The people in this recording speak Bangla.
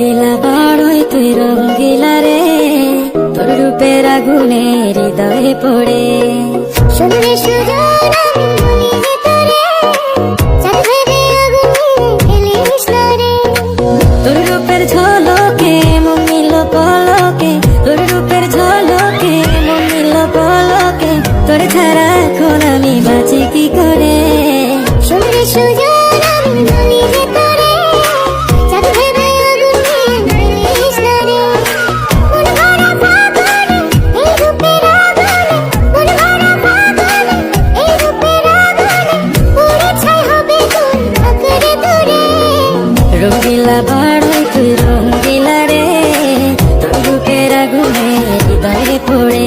রঙ্গিলা বাড়ই তুই রঙ্গিলা রে, তোর রূপের আগুনে হৃদয়ে পড়ে। শুনলে সুজন আমি বলি যে তোরে, চাঁদে আগুনে ফেলিস না রে। তোর রূপের ঝলকে মন নিল পলকে, তোর রূপের ঝলকে মন নিল পলকে, তোর ছাড়া এখন আমি বাঁচি কি করে। শুনলে সুজন আমি বলি যে তোরে, চাঁদে আগুনে ফেলিস না রে। মন ভরা ফাগুনে এই রূপের আগুনে, মন ভরা ফাগুনে এই রূপের আগুনে, পুড়ে ছাই হবে তোর আঁকড়ে ধরে। রঙ্গিলা বাড়ই তুই রঙ্গিলা রে, তোর রূপের আগুনে হৃদয়ে পড়ে।